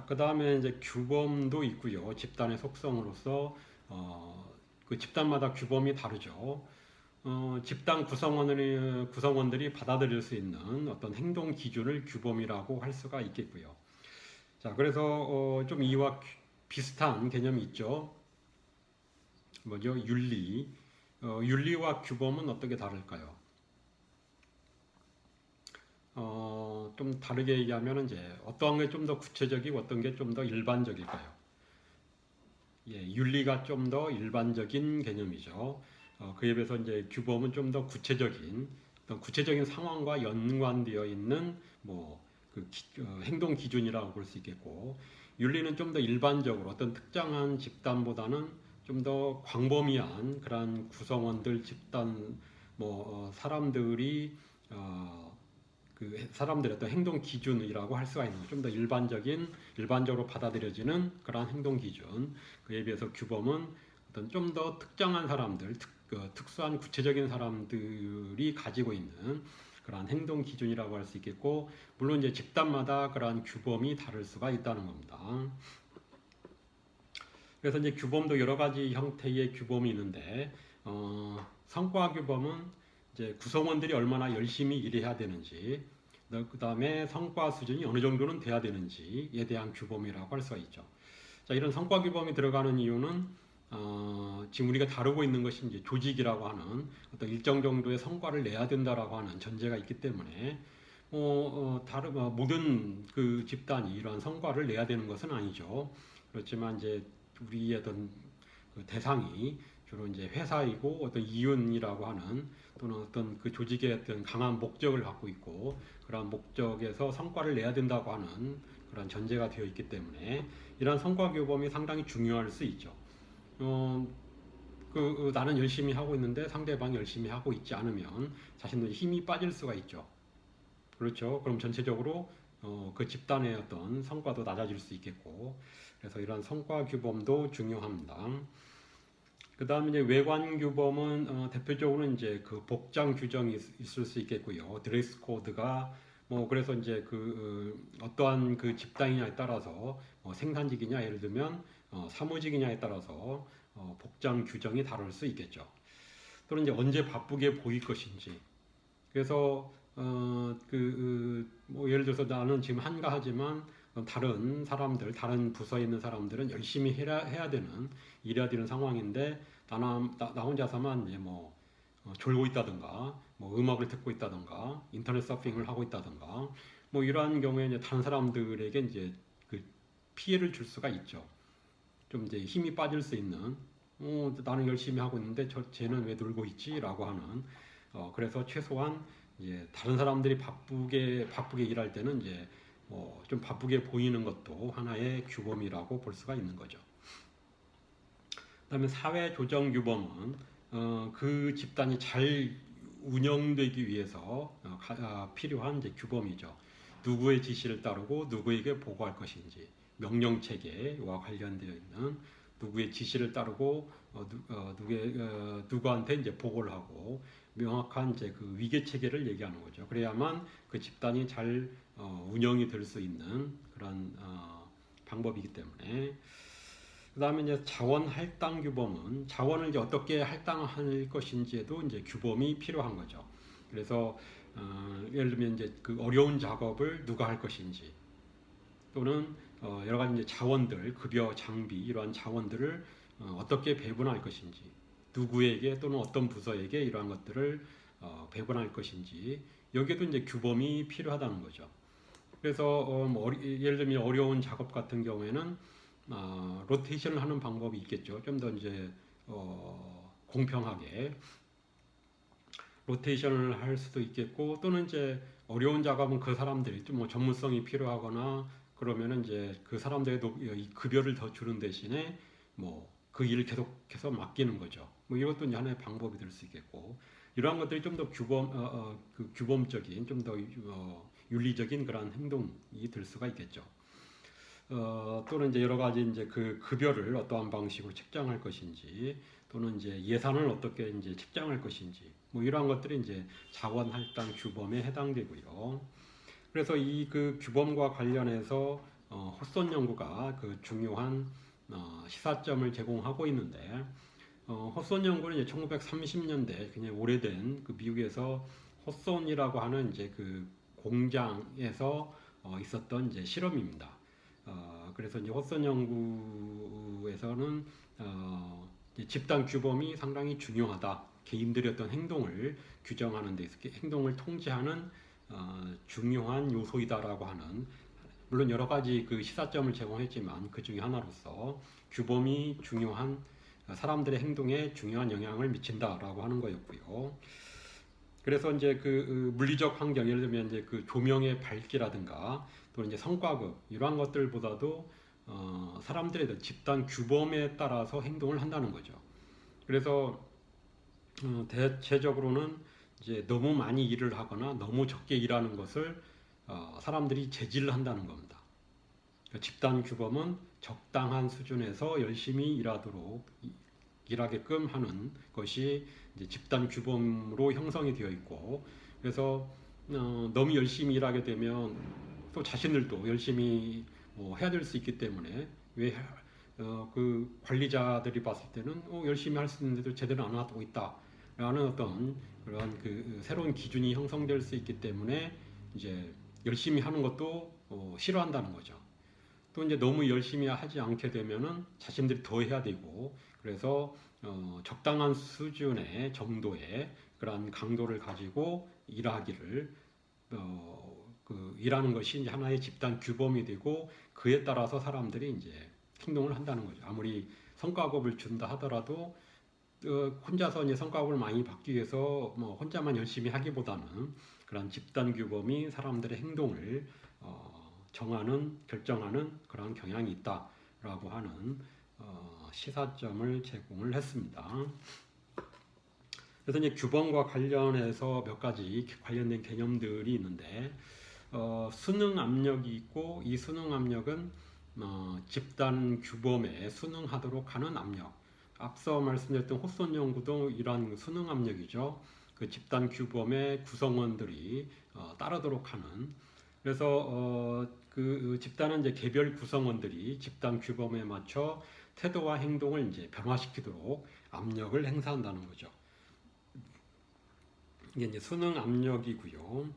[SPEAKER 1] 그 다음에 이제 규범도 있고요. 집단의 속성으로서 그 집단마다 규범이 다르죠. 집단 구성원들이 받아들일 수 있는 어떤 행동 기준을 규범이라고 할 수가 있겠고요. 자, 그래서 좀 이와 비슷한 개념이 있죠. 뭐죠? 윤리. 윤리와 규범은 어떻게 다를까요? 좀 다르게 얘기하면 이제 어떤 게 좀 더 구체적이고 어떤 게 좀 더 일반적일까요? 예, 윤리가 좀 더 일반적인 개념이죠. 그에 비해서 이제 규범은 좀 더 구체적인 어떤 구체적인 상황과 연관되어 있는 행동 기준이라고 볼 수 있겠고, 윤리는 좀 더 일반적으로 어떤 특정한 집단보다는 좀 더 광범위한 그러한 구성원들 집단 사람들이 그 사람들의 어떤 행동 기준이라고 할 수가 있는 좀 더 일반적으로 받아들여지는 그러한 행동 기준. 그에 비해서 규범은 어떤 좀 더 특정한 사람들, 특수한 구체적인 사람들이 가지고 있는 그러한 행동 기준이라고 할 수 있겠고, 물론 이제 집단마다 그러한 규범이 다를 수가 있다는 겁니다. 그래서 이제 규범도 여러 가지 형태의 규범이 있는데, 성과 규범은 이제 구성원들이 얼마나 열심히 일해야 되는지, 그 다음에 성과 수준이 어느 정도는 돼야 되는지에 대한 규범이라고 할 수가 있죠. 자, 이런 성과 규범이 들어가는 이유는 지금 우리가 다루고 있는 것이 이제 조직이라고 하는 어떤 일정 정도의 성과를 내야 된다라고 하는 전제가 있기 때문에 모든 그 집단이 이러한 성과를 내야 되는 것은 아니죠. 그렇지만 이제 우리의 어떤 그 대상이 주로 이제 회사이고 어떤 이윤이라고 하는 또는 어떤 그 조직의 어떤 강한 목적을 갖고 있고 그러한 목적에서 성과를 내야 된다고 하는 그런 전제가 되어 있기 때문에 이러한 성과 규범이 상당히 중요할 수 있죠. 나는 열심히 하고 있는데 상대방이 열심히 하고 있지 않으면 자신도 힘이 빠질 수가 있죠. 그렇죠. 그럼 전체적으로 그 집단의 어떤 성과도 낮아질 수 있겠고, 그래서 이러한 성과 규범도 중요합니다. 그 다음에 이제 외관 규범은 대표적으로 이제 그 복장 규정이 있을 수 있겠고요. 드레스 코드가 그래서 이제 어떠한 그 집단이냐에 따라서 생산직이냐 예를 들면 사무직이냐에 따라서 복장 규정이 다를 수 있겠죠. 또는 이제 언제 바쁘게 보일 것인지. 그래서 예를 들어서 나는 지금 한가하지만 다른 사람들, 다른 부서에 있는 사람들은 열심히 일해야 되는 상황인데 나 혼자서만 이제 졸고 있다든가, 음악을 듣고 있다든가, 인터넷 서핑을 하고 있다든가, 이러한 경우에 이제 다른 사람들에게 이제 그 피해를 줄 수가 있죠. 좀 이제 힘이 빠질 수 있는, 나는 열심히 하고 있는데 쟤는 왜 놀고 있지?라고 하는. 그래서 최소한 이제 다른 사람들이 바쁘게 일할 때는 이제 좀 바쁘게 보이는 것도 하나의 규범이라고 볼 수가 있는 거죠. 그다음에 사회 조정 규범은 그 집단이 잘 운영되기 위해서 필요한 이제 규범이죠. 누구의 지시를 따르고 누구에게 보고할 것인지, 명령 체계와 관련되어 있는 누구의 지시를 따르고 누구한테 이제 보고를 하고 명확한 이제 그 위계 체계를 얘기하는 거죠. 그래야만 그 집단이 잘 운영이 될 수 있는 그런 방법이기 때문에. 그 다음에 이제 자원 할당 규범은 자원을 이제 어떻게 할당할 것인지에도 이제 규범이 필요한 거죠. 그래서 예를 들면 이제 그 어려운 작업을 누가 할 것인지, 또는 여러 가지 이제 자원들, 급여, 장비 이러한 자원들을 어떻게 배분할 것인지, 누구에게 또는 어떤 부서에게 이러한 것들을 배분할 것인지 여기에도 이제 규범이 필요하다는 거죠. 그래서 예를 들면 어려운 작업 같은 경우에는 로테이션을 하는 방법이 있겠죠. 좀 더 이제 공평하게 로테이션을 할 수도 있겠고, 또는 이제 어려운 작업은 그 사람들이 좀 뭐 전문성이 필요하거나 그러면은 이제 그 사람들에도 이 급여를 더 주는 대신에 뭐 그 일을 계속해서 맡기는 거죠. 뭐 이것도 이제 하나의 방법이 될 수 있겠고, 이러한 것들이 좀 더 그 규범적인, 좀 더 윤리적인 그런 행동이 될 수가 있겠죠. 또는 이제 여러 가지 이제 그 급여를 어떠한 방식으로 책정할 것인지, 또는 이제 예산을 어떻게 이제 책정할 것인지, 뭐 이러한 것들이 이제 자원 할당 규범에 해당되고요. 그래서 이 그 규범과 관련해서 호손 연구가 그 중요한 시사점을 제공하고 있는데, 호손 연구는 이제 1930년대 굉장히 오래된 그 미국에서 호손이라고 하는 이제 그 공장에서 있었던 이제 실험입니다. 그래서 이제 호손 연구에서는 이제 집단 규범이 상당히 중요하다. 개인들의 어떤 행동을 규정하는 데 있어 행동을 통제하는 중요한 요소이다라고 하는, 물론 여러 가지 그 시사점을 제공했지만 그 중에 하나로서 규범이 중요한, 사람들의 행동에 중요한 영향을 미친다라고 하는 거였고요. 그래서 이제 그 물리적 환경, 예를 들면 이제 그 조명의 밝기라든가 또는 이제 성과급 이러한 것들보다도 사람들의 집단 규범에 따라서 행동을 한다는 거죠. 그래서 대체적으로는 이제 너무 많이 일을 하거나 너무 적게 일하는 것을 사람들이 제지를 한다는 겁니다. 그러니까 집단 규범은 적당한 수준에서 열심히 일하게끔 하는 것이 이제 집단 규범으로 형성이 되어 있고, 그래서 너무 열심히 일하게 되면 또 자신들도 열심히 해야 될 수 있기 때문에, 왜 그 관리자들이 봤을 때는 열심히 할 수 있는데도 제대로 안 하고 있다라는 어떤 그런 그 새로운 기준이 형성될 수 있기 때문에 이제 열심히 하는 것도 싫어한다는 거죠. 또 이제 너무 열심히 하지 않게 되면은 자신들이 더 해야 되고, 그래서 적당한 수준의 정도의 그러한 강도를 가지고 일하기를 그 일하는 것이 이제 하나의 집단 규범이 되고, 그에 따라서 사람들이 이제 행동을 한다는 거죠. 아무리 성과급을 준다 하더라도 혼자서 이제 성과급을 많이 받기 위해서 뭐 혼자만 열심히 하기보다는 그런 집단 규범이 사람들의 행동을 결정하는 그런 경향이 있다라고 하는 시사점을 제공을 했습니다. 그래서 이제 규범과 관련해서 몇 가지 관련된 개념들이 있는데, 수능 압력이 있고, 이 수능 압력은 집단 규범에 순응하도록 하는 압력. 앞서 말씀드렸던 호손 연구도 이러한 수능 압력이죠. 그 집단 규범의 구성원들이 따르도록 하는. 그래서 그 집단은 이제 개별 구성원들이 집단 규범에 맞춰 태도와 행동을 이제 변화시키도록 압력을 행사한다는 거죠. 이게 이제 수능 압력이고요.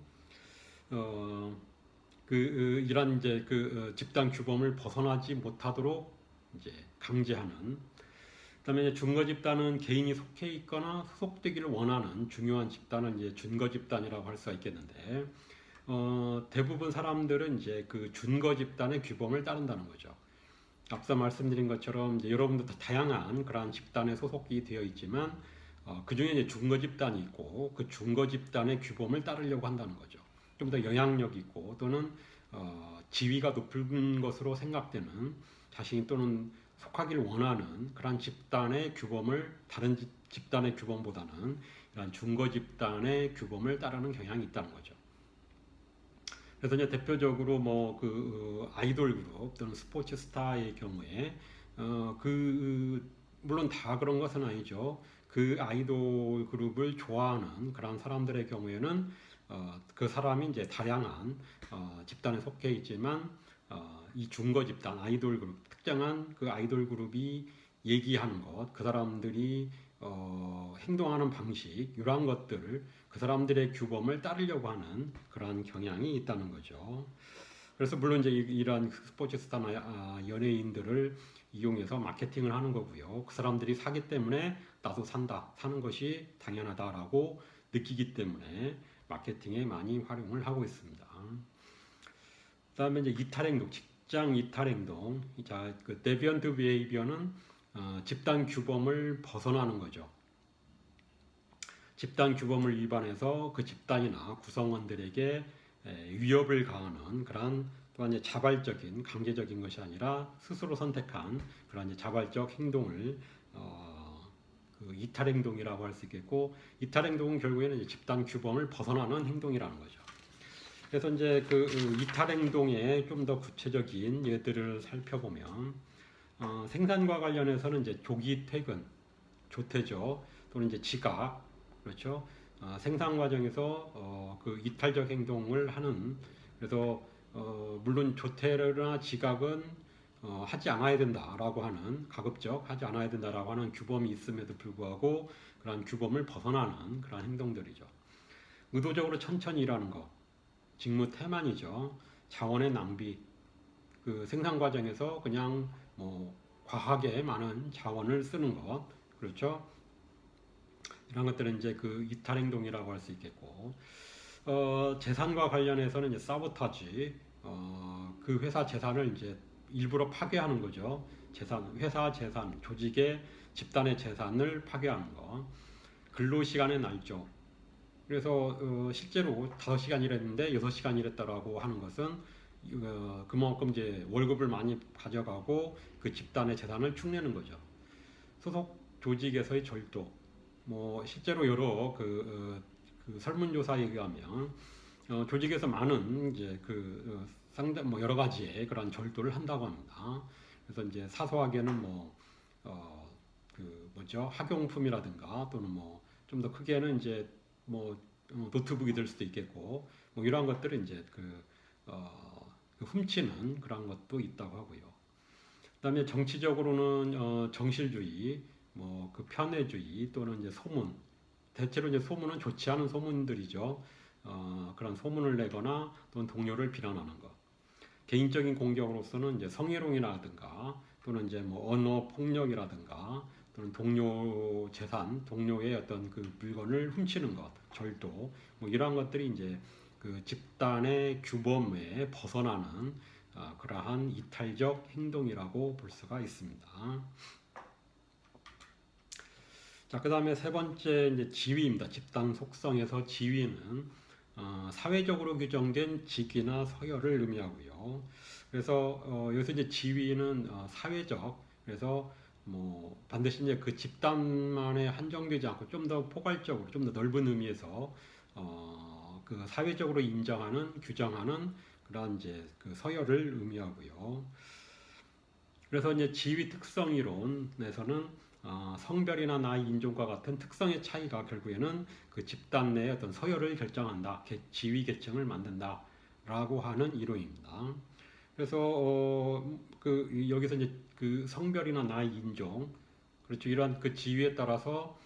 [SPEAKER 1] 이런 이제 집단 규범을 벗어나지 못하도록 이제 강제하는. 그다음에 준거 집단은 개인이 속해 있거나 소속되기를 원하는 중요한 집단은 이제 준거 집단이라고 할 수가 있겠는데, 대부분 사람들은 이제 그 준거 집단의 규범을 따른다는 거죠. 앞서 말씀드린 것처럼 이제 여러분도 다양한 그러한 집단에 소속이 되어 있지만, 그 중에 이제 준거 집단이 있고, 그 준거 집단의 규범을 따르려고 한다는 거죠. 좀 더 영향력 있고, 또는 지위가 높은 것으로 생각되는, 자신이 또는 속하기를 원하는 그런 집단의 규범을 다른 집단의 규범보다는 이런 준거 집단의 규범을 따르는 경향이 있다는 거죠. 그래서 이제 대표적으로 뭐 그 아이돌 그룹 또는 스포츠 스타의 경우에 물론 다 그런 것은 아니죠. 그 아이돌 그룹을 좋아하는 그런 사람들의 경우에는 그 사람이 이제 다양한 집단에 속해 있지만, 이 준거 집단 아이돌 그룹, 특정한 그 아이돌 그룹이 얘기하는 것, 그 사람들이 행동하는 방식, 이러한 것들을 그 사람들의 규범을 따르려고 하는 그러한 경향이 있다는 거죠. 그래서 물론 이제 이러한 스포츠 스타나 연예인들을 이용해서 마케팅을 하는 거고요. 그 사람들이 사기 때문에 나도 산다, 사는 것이 당연하다라고 느끼기 때문에 마케팅에 많이 활용을 하고 있습니다. 그다음에 이제 이탈행동, 직장 이탈행동. 자, 그 데비언트 비헤이비어는 집단 규범을 벗어나는 거죠. 집단 규범을 위반해서 그 집단이나 구성원들에게 위협을 가하는 그러한 또한 이제 자발적인 강제적인 것이 아니라 스스로 선택한 그런 이제 자발적 행동을 그 이탈 행동이라고 할 수 있겠고, 이탈 행동은 결국에는 이제 집단 규범을 벗어나는 행동이라는 거죠. 그래서 이제 그 이탈 행동의 좀 더 구체적인 예들을 살펴보면 생산과 관련해서는 이제 조기 퇴근, 조퇴죠. 또는 이제 지각, 그렇죠. 생산 과정에서 그 이탈적 행동을 하는, 그래서 물론 조퇴나 지각은 하지 않아야 된다라고 하는, 가급적 하지 않아야 된다라고 하는 규범이 있음에도 불구하고 그러한 규범을 벗어나는 그런 행동들이죠. 의도적으로 천천히 일하는 것, 직무 태만이죠. 자원의 낭비, 그 생산 과정에서 그냥 뭐 과하게 많은 자원을 쓰는 것, 그렇죠. 이런 것들은 이제 그 이탈 행동이라고 할 수 있겠고, 재산과 관련해서는 이제 사보타지, 그 회사 재산을 이제 일부러 파괴하는 거죠. 회사 재산, 조직의 집단의 재산을 파괴하는 거. 근로 시간의 날조. 그래서 실제로 5시간 일했는데 6시간 일했다라고 하는 것은 그만큼 이제 월급을 많이 가져가고 그 집단의 재산을 축내는 거죠. 소속 조직에서의 절도. 뭐 실제로 여러 그 설문조사에 의하면 조직에서 많은 이제 상당 뭐 여러 가지의 그런 절도를 한다고 합니다. 그래서 이제 사소하게는 그 뭐죠, 학용품이라든가 또는 뭐 좀 더 크게는 이제 뭐 노트북이 될 수도 있겠고, 뭐 이러한 것들은 이제 그 훔치는 그런 것도 있다고 하고요. 그다음에 정치적으로는 정실주의, 뭐 그 편애주의 또는 이제 소문, 대체로 이제 소문은 좋지 않은 소문들이죠. 그런 소문을 내거나 또는 동료를 비난하는 것. 개인적인 공격으로서는 이제 성희롱이라든가 또는 이제 뭐 언어 폭력이라든가 또는 동료 재산, 동료의 어떤 그 물건을 훔치는 것, 절도, 뭐 이러한 것들이 이제 그 집단의 규범에 벗어나는 그러한 이탈적 행동이라고 볼 수가 있습니다. 자, 그 다음에 세 번째 이제 지위입니다. 집단 속성에서 지위는 사회적으로 규정된 직위나 서열을 의미하고요. 그래서 여기서 이제 지위는 사회적, 그래서 뭐 반드시 이제 그 집단만에 한정되지 않고 좀 더 포괄적으로, 좀 더 넓은 의미에서 그 사회적으로 인정하는, 규정하는 그런 이제 그 서열을 의미하고요. 그래서 이제 지위 특성 이론에서는 성별이나 나이, 인종과 같은 특성의 차이가 결국에는 그 집단 내의 어떤 서열을 결정한다, 지위 계층을 만든다라고 하는 이론입니다. 그래서 그 여기서 이제 그 성별이나 나이, 인종, 그렇죠, 이러한 그 지위에 따라서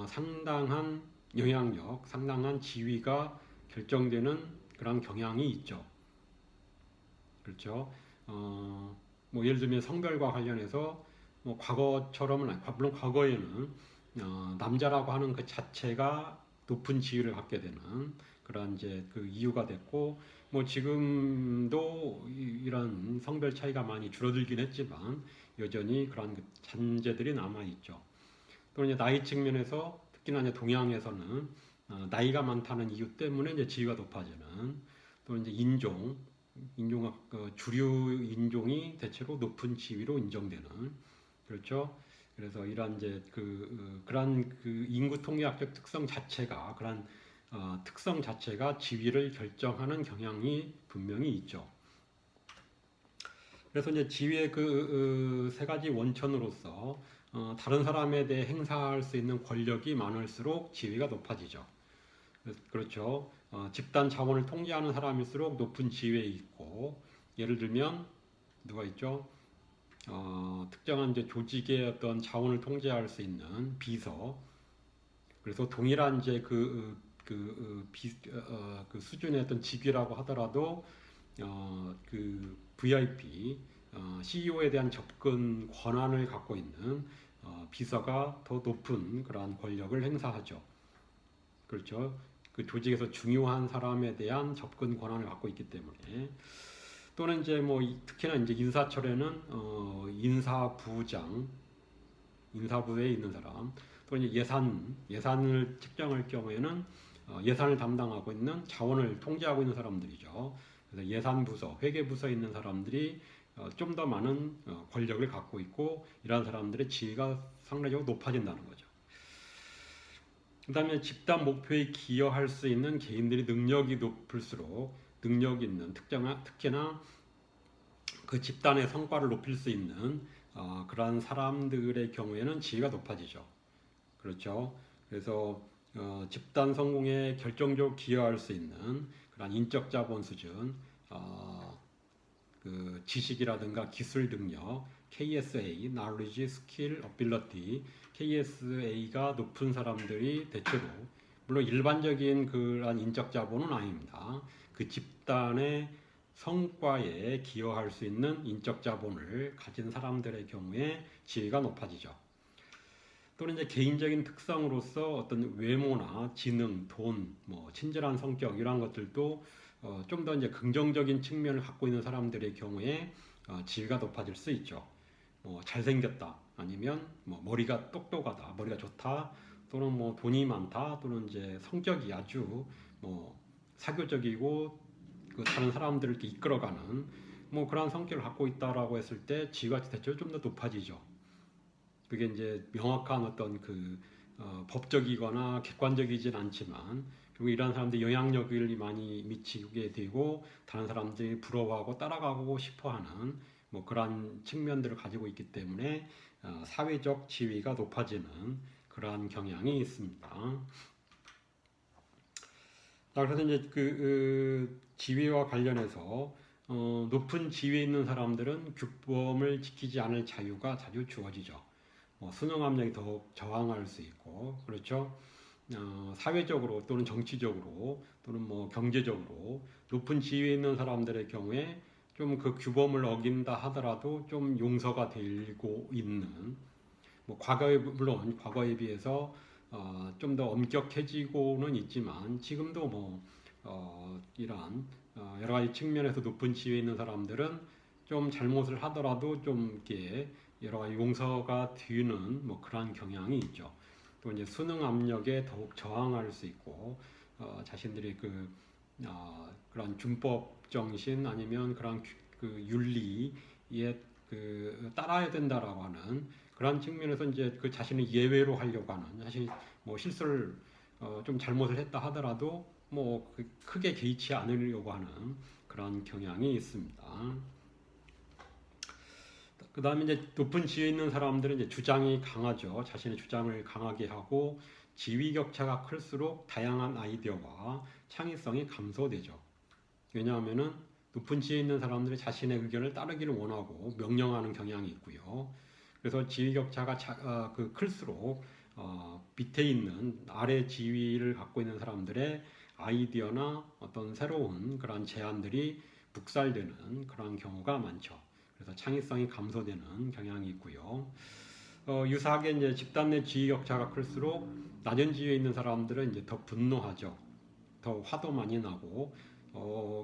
[SPEAKER 1] 상당한 영향력, 상당한 지위가 결정되는 그런 경향이 있죠. 그렇죠. 뭐 예를 들면 성별과 관련해서 뭐 과거처럼은 물론 과거에는 남자라고 하는 그 자체가 높은 지위를 갖게 되는 그런 이제 그 이유가 됐고, 뭐 지금도 이런 성별 차이가 많이 줄어들긴 했지만 여전히 그런 그 잔재들이 남아 있죠. 또 이제 나이 측면에서 특히나 이제 동양에서는 나이가 많다는 이유 때문에 이제 지위가 높아지는, 또 이제 인종학 주류 인종이 대체로 높은 지위로 인정되는, 그렇죠. 그래서 이러한 이제 그러한 그 인구 통계학적 특성 자체가, 그런 특성 자체가 지위를 결정하는 경향이 분명히 있죠. 그래서 이제 지위의 그 세 가지 원천으로서 다른 사람에 대해 행사할 수 있는 권력이 많을수록 지위가 높아지죠. 그렇죠. 집단 자원을 통제하는 사람일수록 높은 지위에 있고, 예를 들면 누가 있죠? 특정한 이제 조직의 어떤 자원을 통제할 수 있는 비서. 그래서 동일한 이제 그 수준의 어떤 직위라고 하더라도 그 VIP CEO에 대한 접근 권한을 갖고 있는 비서가 더 높은 그러한 권력을 행사하죠. 그렇죠. 그 조직에서 중요한 사람에 대한 접근 권한을 갖고 있기 때문에 또는 이제 뭐 특히나 이제 인사철에는 인사부에 있는 사람 또는 이제 예산을 측정할 경우에는 예산을 담당하고 있는 자원을 통제하고 있는 사람들이죠. 그래서 예산부서, 회계부서에 있는 사람들이 좀 더 많은 권력을 갖고 있고 이러한 사람들의 지위가 상대적으로 높아진다는 거죠. 그 다음에 집단 목표에 기여할 수 있는 개인들이 능력이 높을수록 능력 있는 특히나 그 집단의 성과를 높일 수 있는 그러한 사람들의 경우에는 지위가 높아지죠. 그렇죠. 그래서 집단 성공에 결정적으로 기여할 수 있는 그런 인적 자본 수준, 그 지식이라든가 기술 능력, KSA, Knowledge, Skill, Ability, KSA가 높은 사람들이 대체로 물론 일반적인 그런 인적 자본은 아닙니다. 그 집단의 성과에 기여할 수 있는 인적 자본을 가진 사람들의 경우에 지위가 높아지죠. 또는 이제 개인적인 특성으로서 어떤 외모나 지능, 돈, 뭐 친절한 성격 이러한 것들도 좀 더 이제 긍정적인 측면을 갖고 있는 사람들의 경우에 지위가 높아질 수 있죠. 뭐 잘생겼다, 아니면 뭐 머리가 똑똑하다, 머리가 좋다, 또는 뭐 돈이 많다, 또는 이제 성격이 아주 뭐 사교적이고 그 다른 사람들을 이렇게 이끌어가는 뭐 그런 성격을 갖고 있다라고 했을 때 지위가 대체로 좀 더 높아지죠. 그게 이제 명확한 어떤 그 법적이거나 객관적이진 않지만 결국 이러한 사람들이 영향력을 많이 미치게 되고 다른 사람들이 부러워하고 따라가고 싶어하는 뭐 그러한 측면들을 가지고 있기 때문에 사회적 지위가 높아지는 그러한 경향이 있습니다. 그래서 이제 그 지위와 관련해서 높은 지위에 있는 사람들은 규범을 지키지 않을 자유가 자주 주어지죠. 수능 압력이 더욱 저항할 수 있고, 그렇죠. 사회적으로 또는 정치적으로 또는 뭐 경제적으로 높은 지위에 있는 사람들의 경우에 좀 그 규범을 어긴다 하더라도 좀 용서가 되고 있는, 뭐 물론 과거에 비해서 좀 더 엄격해지고는 있지만 지금도 뭐 이러한 여러 가지 측면에서 높은 지위에 있는 사람들은 좀 잘못을 하더라도 좀 이렇게 여러 가지 용서가 되는 뭐 그러한 경향이 있죠. 또 이제 수능 압력에 더욱 저항할 수 있고 자신들이 그런 준법 정신 아니면 그런 그 윤리에 그 따라야 된다라고 하는 그런 측면에서 이제 그 자신을 예외로 하려고 하는, 자신이 뭐 실수를 좀 잘못을 했다 하더라도 뭐 크게 개의치 않으려고 하는 그런 경향이 있습니다. 그 다음에 이제 높은 지위에 있는 사람들은 이제 주장이 강하죠. 자신의 주장을 강하게 하고 지위 격차가 클수록 다양한 아이디어와 창의성이 감소되죠. 왜냐하면은 높은 지위에 있는 사람들이 자신의 의견을 따르기를 원하고 명령하는 경향이 있고요. 그래서 지위 격차가 클수록 밑에 있는 아래 지위를 갖고 있는 사람들의 아이디어나 어떤 새로운 그런 제안들이 묵살되는 그런 경우가 많죠. 그래서 창의성이 감소되는 경향이 있고요. 유사하게 이제 집단 내 지위 격차가 클수록 낮은 지위에 있는 사람들은 이제 더 분노하죠. 더 화도 많이 나고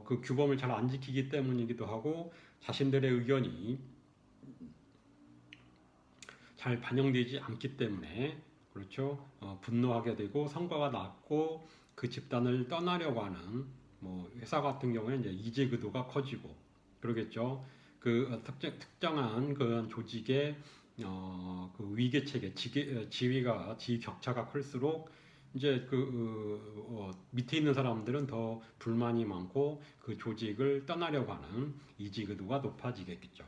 [SPEAKER 1] 그 규범을 잘 안 지키기 때문이기도 하고 자신들의 의견이 잘 반영되지 않기 때문에 그렇죠. 분노하게 되고 성과가 낮고 그 집단을 떠나려고 하는 뭐 회사 같은 경우에는 이제 이직 의도가 커지고 그러겠죠. 그 특정한 그런 조직의 그 위계 체계, 지위 격차가 클수록 이제 밑에 있는 사람들은 더 불만이 많고 그 조직을 떠나려고 하는 이직 의도가 높아지겠죠.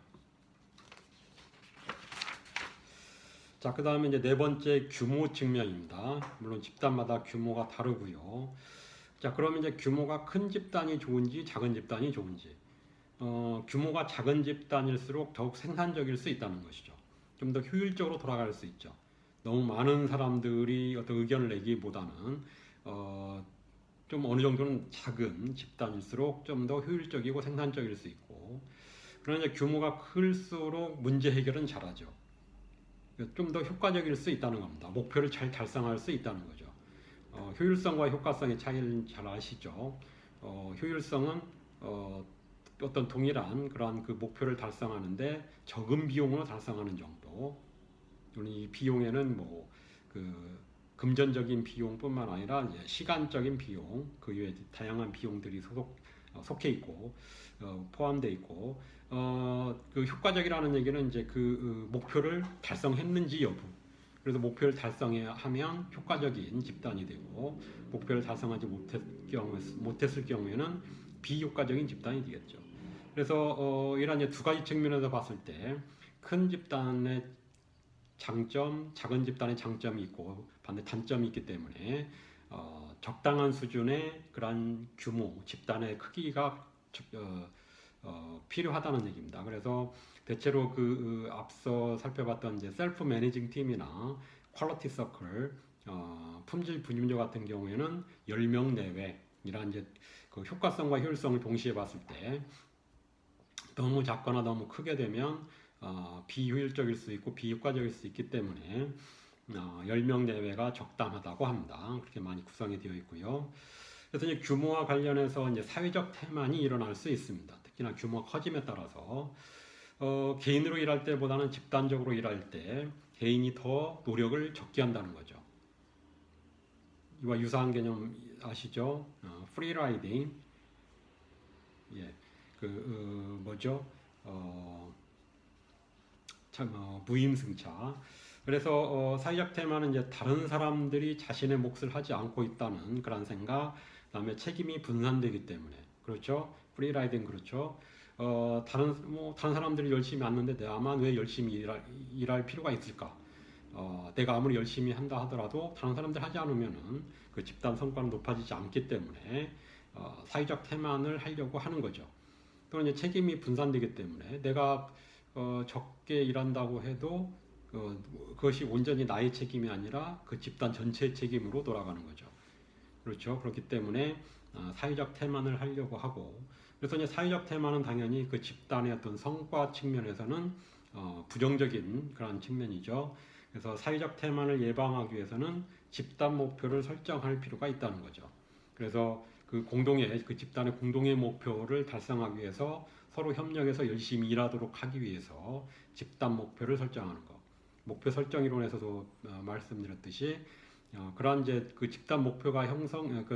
[SPEAKER 1] 자, 그 다음에 이제 네 번째 규모 측면입니다. 물론 집단마다 규모가 다르고요. 자, 그러면 이제 규모가 큰 집단이 좋은지 작은 집단이 좋은지. 규모가 작은 집단일수록 더욱 생산적일 수 있다는 것이죠. 좀 더 효율적으로 돌아갈 수 있죠. 너무 많은 사람들이 어떤 의견을 내기보다는 좀 어느 정도는 작은 집단일수록 좀 더 효율적이고 생산적일 수 있고, 그러나 이제 규모가 클수록 문제 해결은 잘하죠. 좀 더 효과적일 수 있다는 겁니다. 목표를 잘 달성할 수 있다는 거죠. 효율성과 효과성의 차이를 잘 아시죠? 효율성은 어떤 동일한 그러한 그 목표를 달성하는데 적은 비용으로 달성하는 정도. 이 비용에는 뭐 그 금전적인 비용뿐만 아니라 이제 시간적인 비용, 그 외에 다양한 비용들이 속해 있고 포함되어 있고, 그 효과적이라는 얘기는 이제 그 목표를 달성했는지 여부. 그래서 목표를 달성하면 효과적인 집단이 되고, 목표를 달성하지 못했을 경우에는 비효과적인 집단이 되겠죠. 그래서 이런 이제 두 가지 측면에서 봤을 때 큰 집단의 장점, 작은 집단의 장점이 있고 반대 단점이 있기 때문에 적당한 수준의 그런 규모, 집단의 크기가 필요하다는 얘기입니다. 그래서 대체로 앞서 살펴봤던 이제 셀프 매니징 팀이나 퀄리티 서클, 품질 분임조 같은 경우에는 10명 내외 이런 이제 그 효과성과 효율성을 동시에 봤을 때 너무 작거나 너무 크게 되면 비효율적일 수 있고 비효과적일 수 있기 때문에 10명 내외가 적당하다고 합니다. 그렇게 많이 구성이 되어 있고요. 그래서 이제 규모와 관련해서 이제 사회적 태만이 일어날 수 있습니다. 특히나 규모가 커짐에 따라서 개인으로 일할 때보다는 집단적으로 일할 때 개인이 더 노력을 적게 한다는 거죠. 이와 유사한 개념 아시죠? 프리라이딩, 예, 뭐죠? 무임승차. 그래서 사회적 테마는 이제 다른 사람들이 자신의 몫을 하지 않고 있다는 그런 생각, 그다음에 책임이 분산되기 때문에 그렇죠. 프리라이딩 그렇죠. 다른 사람들이 열심히 하는데 내가만 왜 열심히 일할 필요가 있을까? 내가 아무리 열심히 한다 하더라도 다른 사람들 하지 않으면은 그 집단 성과는 높아지지 않기 때문에 사회적 태만을 하려고 하는 거죠. 또는 이제 책임이 분산되기 때문에 내가 적게 일한다고 해도 그것이 온전히 나의 책임이 아니라 그 집단 전체의 책임으로 돌아가는 거죠. 그렇죠. 그렇기 때문에 사회적 태만을 하려고 하고, 그래서 이제 사회적 태만은 당연히 그 집단의 어떤 성과 측면에서는 부정적인 그런 측면이죠. 그래서 사회적 태만을 예방하기 위해서는 집단 목표를 설정할 필요가 있다는 거죠. 그래서 그 집단의 공동의 목표를 달성하기 위해서 서로 협력해서 열심히 일하도록 하기 위해서 집단 목표를 설정하는 것. 목표 설정 이론에서도 말씀드렸듯이 그러한 이제 그 집단 목표가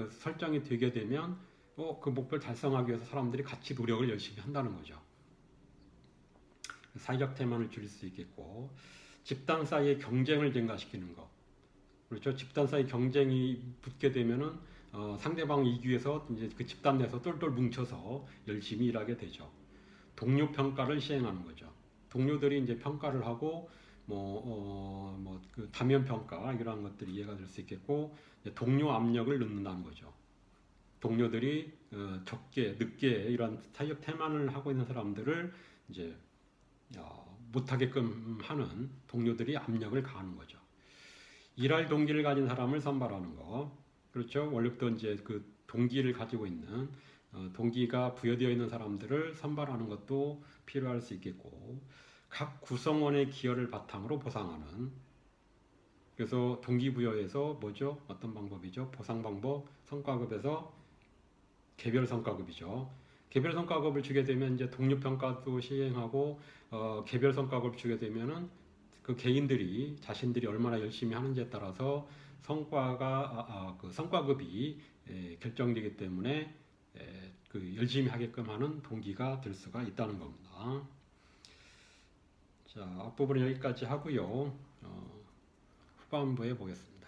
[SPEAKER 1] 설정이 되게 되면 그 목표를 달성하기 위해서 사람들이 같이 노력을 열심히 한다는 거죠. 사회적 태만을 줄일 수 있겠고, 집단 사이의 경쟁을 증가시키는 것. 그렇죠. 집단 사이 경쟁이 붙게 되면은 상대방 이기기 위해서 이제 그 집단 내에서 똘똘 뭉쳐서 열심히 일하게 되죠. 동료 평가를 시행하는 거죠. 동료들이 이제 평가를 하고 그 다면 평가 이러한 것들이 이해가 될 수 있겠고, 동료 압력을 넣는다는 거죠. 동료들이 적게 늦게 이런 사회적 태만을 하고 있는 사람들을 이제 못하게끔 하는 동료들이 압력을 가하는 거죠. 일할 동기를 가진 사람을 선발하는 거. 그렇죠. 원래부터 이제 그 동기를 가지고 있는 동기가 부여되어 있는 사람들을 선발하는 것도 필요할 수 있겠고, 각 구성원의 기여를 바탕으로 보상하는. 그래서 동기부여에서 뭐죠? 어떤 방법이죠? 보상 방법, 성과급에서 개별 성과급이죠. 개별 성과급을 주게 되면 이제 동료 평가도 시행하고 개별 성과급을 주게 되면은 그 개인들이 자신들이 얼마나 열심히 하는지에 따라서 그 성과급이 결정되기 때문에 그 열심히 하게끔 하는 동기가 될 수가 있다는 겁니다. 자, 앞부분은 여기까지 하고요. 후반부에 보겠습니다.